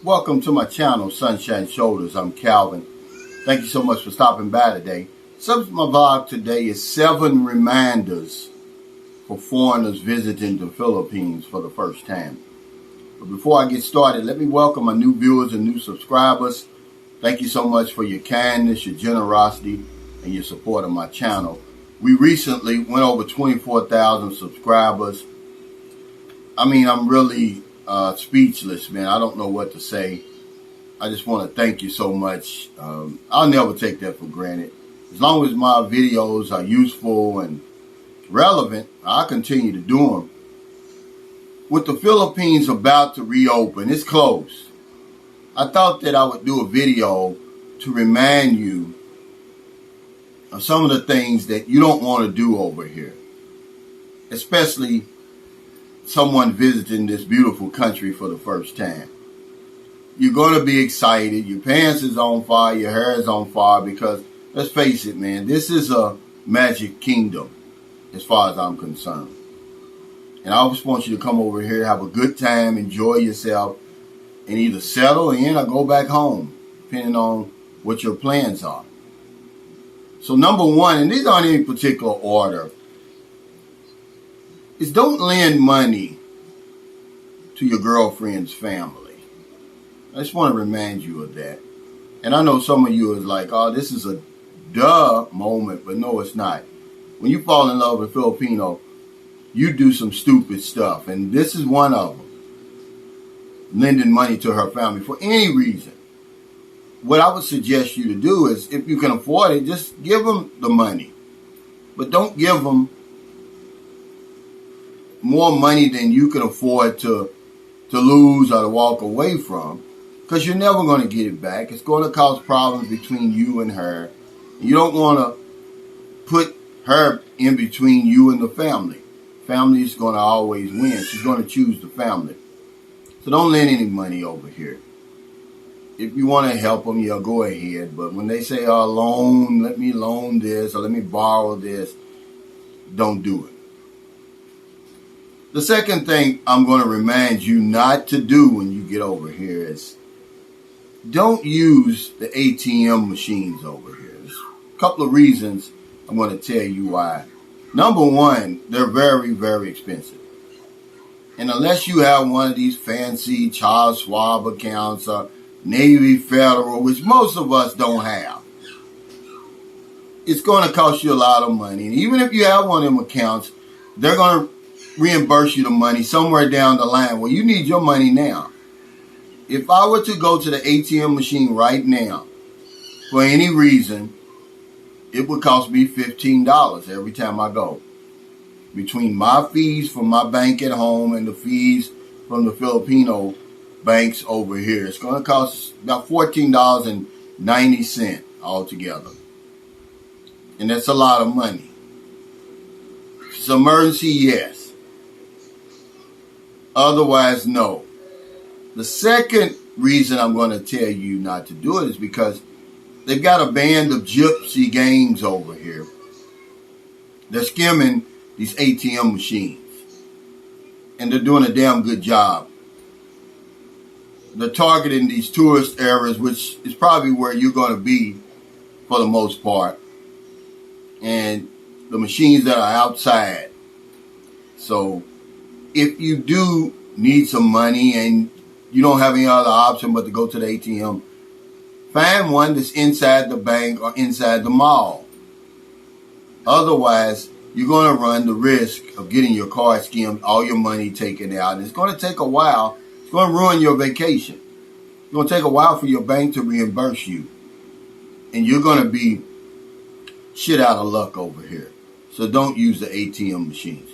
Welcome to my channel, Sunshine Shoulders. I'm Calvin. Thank you so much for stopping by today. Subject of my vlog today is 7 reminders for foreigners visiting the Philippines for the first time. But before I get started, let me welcome my new viewers and new subscribers. Thank you so much for your kindness, your generosity, and your support of my channel. We recently went over 24,000 subscribers. I mean, I'm really speechless, man. I don't know what to say. I just want to thank you so much. I'll never take that for granted. As long as my videos are useful and relevant, I'll continue to do them. With the Philippines about to reopen, it's close. I thought that I would do a video to remind you of some of the things that you don't want to do over here, especially someone visiting this beautiful country for the first time. You're going to be excited. Your pants is on fire. Your hair is on fire because, let's face it, man, this is a magic kingdom as far as I'm concerned. And I just want you to come over here, have a good time, enjoy yourself, and either settle in or go back home, depending on what your plans are. So number one, and these aren't in any particular order, is don't lend money to your girlfriend's family. I just want to remind you of that. And I know some of you is like, oh, this is a duh moment, but no, it's not. When you fall in love with a Filipino, you do some stupid stuff, and this is one of them. Lending money to her family for any reason. What I would suggest you to do is, if you can afford it, just give them the money. But don't give them more money than you can afford to lose or to walk away from, because you're never going to get it back. It's going to cause problems between you and her. You don't want to put her in between you and the family. Family is going to always win. She's going to choose the family. So don't lend any money over here. If you want to help them, yeah, go ahead. But when they say, oh, loan, let me loan this or let me borrow this, don't do it. The second thing I'm going to remind you not to do when you get over here is don't use the ATM machines over here. There's a couple of reasons I'm going to tell you why. Number one, they're very, very expensive. And unless you have one of these fancy Charles Schwab accounts or Navy Federal, which most of us don't have, it's going to cost you a lot of money. And even if you have one of them accounts, they're going to reimburse you the money somewhere down the line. Well, you need your money now. If I were to go to the ATM machine right now, for any reason, it would cost me $15 every time I go. Between my fees from my bank at home and the fees from the Filipino banks over here, it's going to cost about $14.90 altogether. And that's a lot of money. If it's an emergency, yes. Otherwise, no. The second reason I'm going to tell you not to do it is because they've got a band of gypsy gangs over here. They're skimming these ATM machines. And they're doing a damn good job. They're targeting these tourist areas, which is probably where you're going to be for the most part. And the machines that are outside. So if you do need some money and you don't have any other option but to go to the ATM, find one that's inside the bank or inside the mall. Otherwise, you're going to run the risk of getting your card skimmed, all your money taken out. And it's going to take a while. It's going to ruin your vacation. It's going to take a while for your bank to reimburse you. And you're going to be shit out of luck over here. So don't use the ATM machines.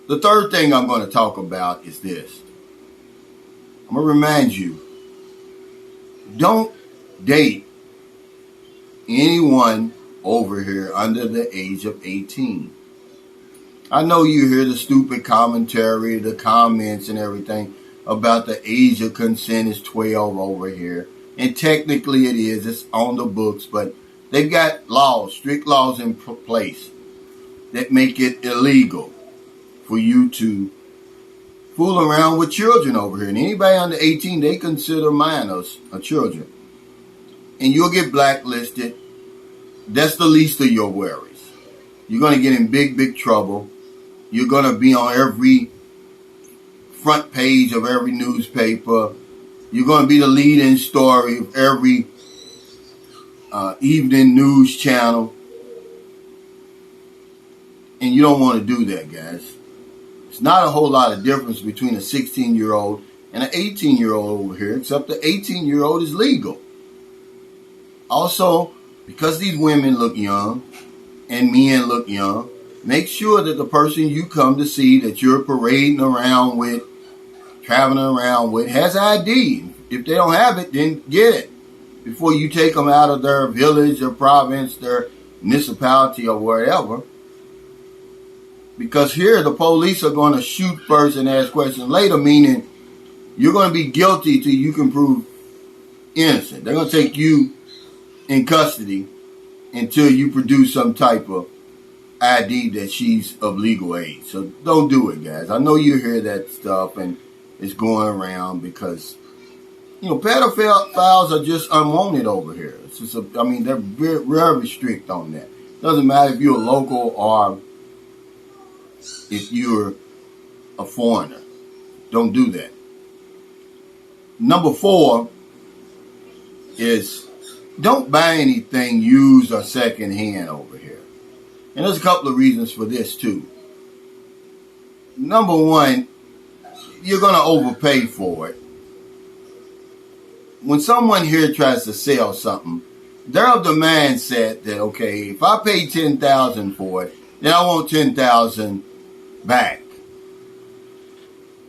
The third thing I'm going to talk about is this. I'm going to remind you, don't date anyone over here under the age of 18. I know you hear the stupid commentary, the comments and everything about the age of consent is 12 over here. And technically it is. It's on the books. But they've got laws, strict laws in place that make it illegal for you to fooling around with children over here. And anybody under 18, they consider minors or children. And you'll get blacklisted. That's the least of your worries. You're going to get in big, big trouble. You're going to be on every front page of every newspaper. You're going to be the leading story of every evening news channel. And you don't want to do that, guys. It's not a whole lot of difference between a 16-year-old and an 18-year-old over here, except the 18-year-old is legal. Also, because these women look young and men look young, make sure that the person you come to see that you're parading around with, traveling around with, has ID. If they don't have it, then get it before you take them out of their village or province, their municipality or wherever. Because here the police are going to shoot first and ask questions later, meaning you're going to be guilty till you can prove innocent. They're going to take you in custody until you produce some type of ID that she's of legal age. So don't do it, guys. I know you hear that stuff and it's going around because, pedophiles are just unwanted over here. It's just they're very strict on that. Doesn't matter if you're a local or if you're a foreigner. Don't do that. Number 4 is don't buy anything used or secondhand over here. And there's a couple of reasons for this too. Number 1, you're going to overpay for it. When someone here tries to sell something, they're of the mindset that, okay, if I pay $10,000 for it, then I want $10,000 back.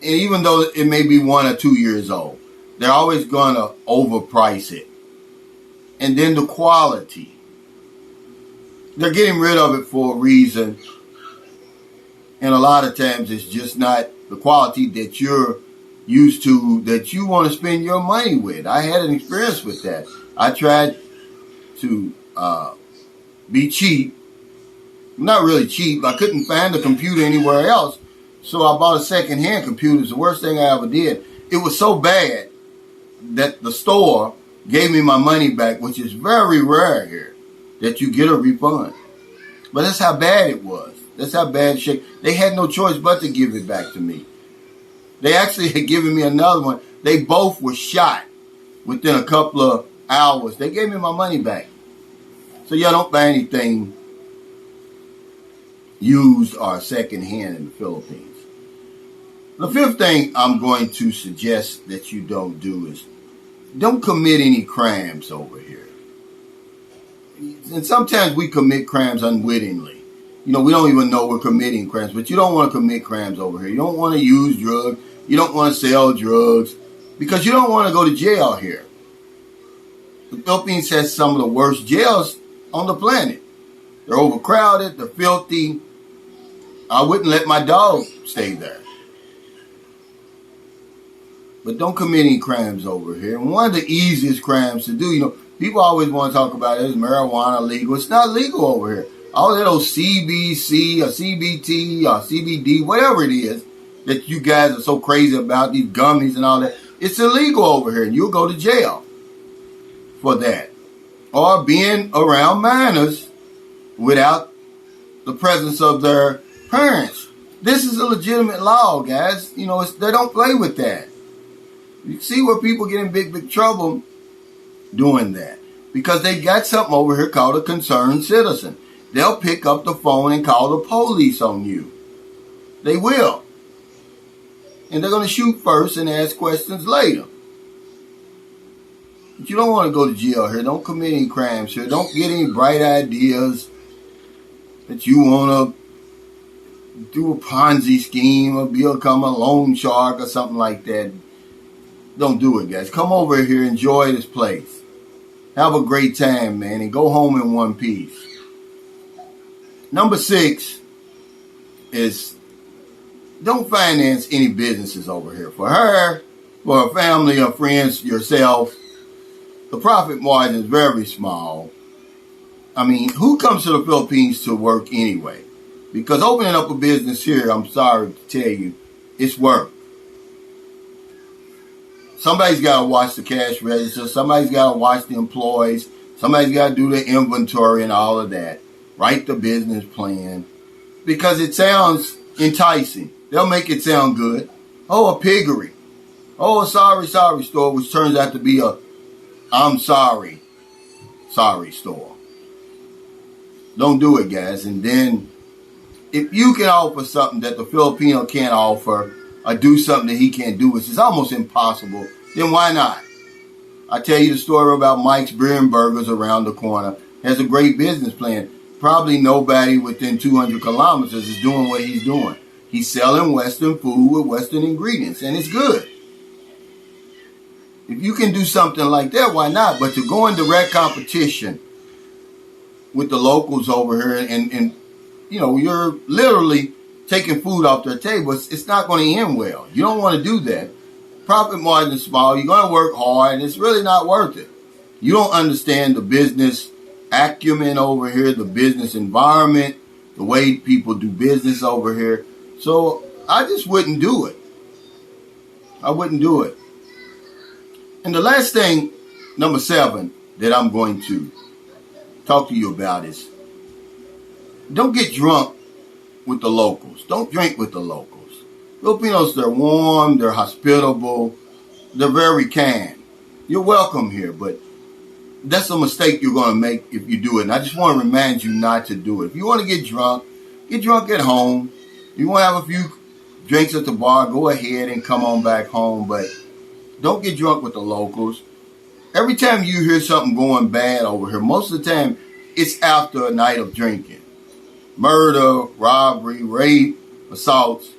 And even though it may be 1 or 2 years old, they're always going to overprice it. And then the quality. They're getting rid of it for a reason. And a lot of times it's just not the quality that you're used to, that you want to spend your money with. I had an experience with that. I tried to be cheap. Not really cheap. I couldn't find a computer anywhere else. So I bought a second-hand computer. It's the worst thing I ever did. It was so bad that the store gave me my money back, which is very rare here, that you get a refund. But that's how bad it was. That's how bad shit. They had no choice but to give it back to me. They actually had given me another one. They both were shot within a couple of hours. They gave me my money back. So y'all don't buy anything used or second-hand in the Philippines. The 5th thing I'm going to suggest that you don't do is don't commit any crimes over here. And sometimes we commit crimes unwittingly. We don't even know we're committing crimes, but you don't want to commit crimes over here. You don't want to use drugs. You don't want to sell drugs because you don't want to go to jail here. The Philippines has some of the worst jails on the planet. They're overcrowded. They're filthy. I wouldn't let my dog stay there. But don't commit any crimes over here. And one of the easiest crimes to do, people always want to talk about is marijuana legal. It's not legal over here. All that old CBC or CBT or CBD, whatever it is that you guys are so crazy about, these gummies and all that, it's illegal over here. And you'll go to jail for that. Or being around minors without the presence of their parents. This is a legitimate law, guys. They don't play with that. You see where people get in big, big trouble doing that. Because they got something over here called a concerned citizen. They'll pick up the phone and call the police on you. They will. And they're going to shoot first and ask questions later. But you don't want to go to jail here. Don't commit any crimes here. Don't get any bright ideas that you want to do a Ponzi scheme or become a loan shark or something like that. Don't do it, guys. Come over here. Enjoy this place. Have a great time, man, and go home in one piece. Number 6 is don't finance any businesses over here. For her, for her family, or friends, yourself, the profit margin is very small. Who comes to the Philippines to work anyway? Because opening up a business here, I'm sorry to tell you, it's work. Somebody's got to watch the cash register. Somebody's got to watch the employees. Somebody's got to do the inventory and all of that. Write the business plan. Because it sounds enticing. They'll make it sound good. Oh, a piggery. Oh, a sorry store, which turns out to be a I'm sorry store. Don't do it, guys. And then if you can offer something that the Filipino can't offer or do something that he can't do, which is almost impossible, then why not? I tell you the story about Mike's Beer and Burgers around the corner. Has a great business plan. Probably nobody within 200 kilometers is doing what he's doing. He's selling Western food with Western ingredients, and it's good. If you can do something like that, why not? But to go in direct competition with the locals over here and you know, you're literally taking food off their table, it's not going to end well. You don't want to do that. Profit margin is small. You're going to work hard, and it's really not worth it. You don't understand the business acumen over here, the business environment, the way people do business over here. So I just wouldn't do it. I wouldn't do it. And the last thing, number 7, that I'm going to talk to you about is don't get drunk with the locals. Don't drink with the locals. Filipinos, they're warm, they're hospitable, they're very kind. You're welcome here, but that's a mistake you're going to make if you do it. And I just want to remind you not to do it. If you want to get drunk at home. If you want to have a few drinks at the bar, go ahead and come on back home, but don't get drunk with the locals. Every time you hear something going bad over here, most of the time it's after a night of drinking. Murder, robbery, rape, assaults.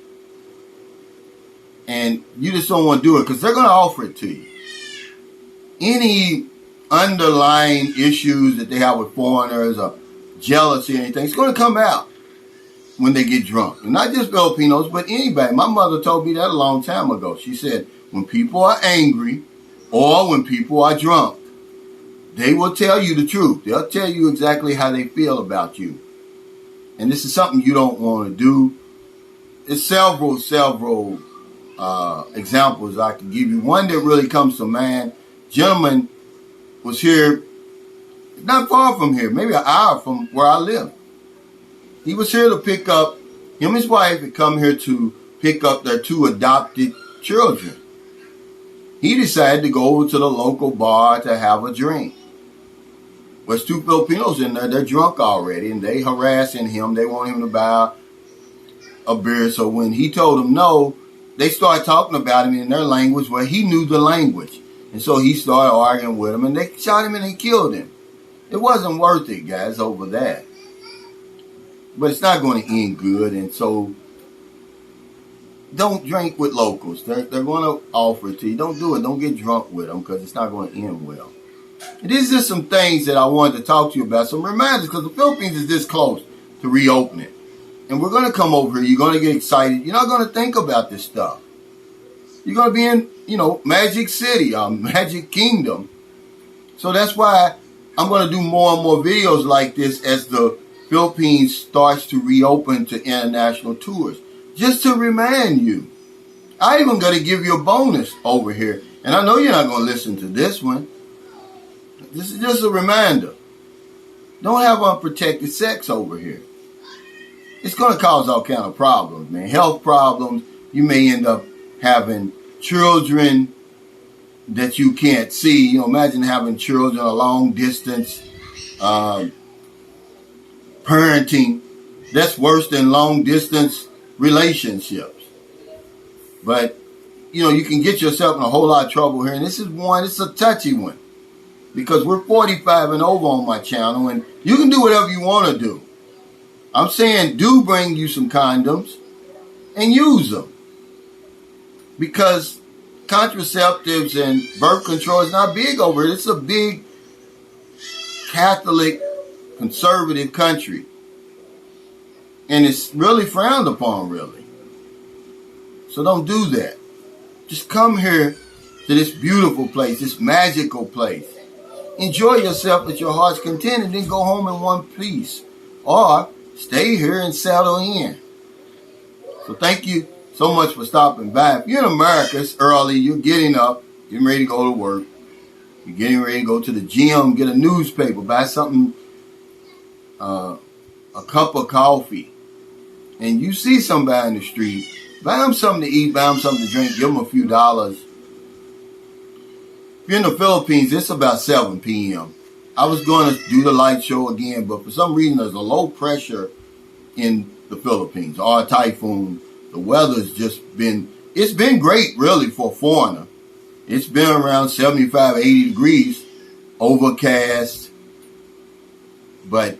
And you just don't want to do it because they're going to offer it to you. Any underlying issues that they have with foreigners or jealousy or anything, it's going to come out when they get drunk. And not just Filipinos, but anybody. My mother told me that a long time ago. She said, when people are angry or when people are drunk, they will tell you the truth. They'll tell you exactly how they feel about you. And this is something you don't want to do. There's several examples I can give you. One that really comes to mind. Gentleman was here, not far from here, maybe an hour from where I live. He was here to pick up, him and his wife had come here to pick up their 2 adopted children. He decided to go over to the local bar to have a drink. There's 2 Filipinos in there, they're drunk already, and they harassing him. They want him to buy a beer. So when he told them no, they started talking about him in their language where he knew the language. And so he started arguing with them, and they shot him and they killed him. It wasn't worth it, guys, over that. But it's not going to end good, and so don't drink with locals. They're going to offer it to you. Don't do it. Don't get drunk with them because it's not going to end well. And these are some things that I wanted to talk to you about, some reminders, because the Philippines is this close to reopening. And we're going to come over here. You're going to get excited. You're not going to think about this stuff. You're going to be in, Magic City, Magic Kingdom. So that's why I'm going to do more and more videos like this as the Philippines starts to reopen to international tours. Just to remind you. I even going to give you a bonus over here. And I know you're not going to listen to this one. This is just a reminder. Don't have unprotected sex over here. It's going to cause all kind of problems, man. Health problems. You may end up having children that you can't see. Imagine having children a long distance parenting. That's worse than long distance relationships. But, you can get yourself in a whole lot of trouble here. And this is one, it's a touchy one. Because we're 45 and over on my channel. And you can do whatever you want to do. I'm saying do bring you some condoms and use them. Because contraceptives and birth control is not big over here. It's a big Catholic conservative country. And it's really frowned upon, really. So don't do that. Just come here to this beautiful place, this magical place. Enjoy yourself at your heart's content and then go home in one piece. Or stay here and settle in. So thank you so much for stopping by. If you're in America, it's early, you're getting up. getting ready to go to work, you're getting ready to go to the gym, get a newspaper, buy something, a cup of coffee, and you see somebody in the street, buy them something to eat, buy them something to drink, give them a few dollars. If you're in the Philippines, it's about 7 p.m. I was going to do the light show again, but for some reason there's a low pressure in the Philippines, or a typhoon. The weather's just been, it's been great really for a foreigner. It's been around 75, 80 degrees, overcast, but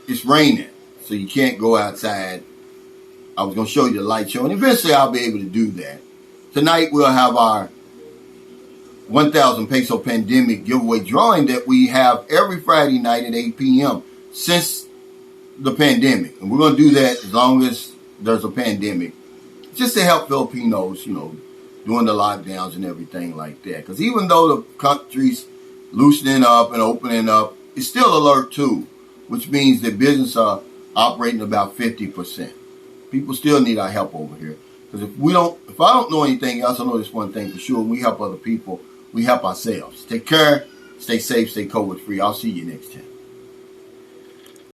it's raining, so you can't go outside. I was going to show you the light show, and eventually I'll be able to do that. Tonight we'll have our 1,000 peso pandemic giveaway drawing that we have every Friday night at 8 p.m. since the pandemic. And we're going to do that as long as there's a pandemic, just to help Filipinos, you know, doing the lockdowns and everything like that. Because even though the country's loosening up and opening up, it's still alert too, which means that businesses are operating about 50%. People still need our help over here. Because if I don't know anything else, I know this one thing for sure. We help other people. We help ourselves. Take care. Stay safe. Stay COVID free. I'll see you next time.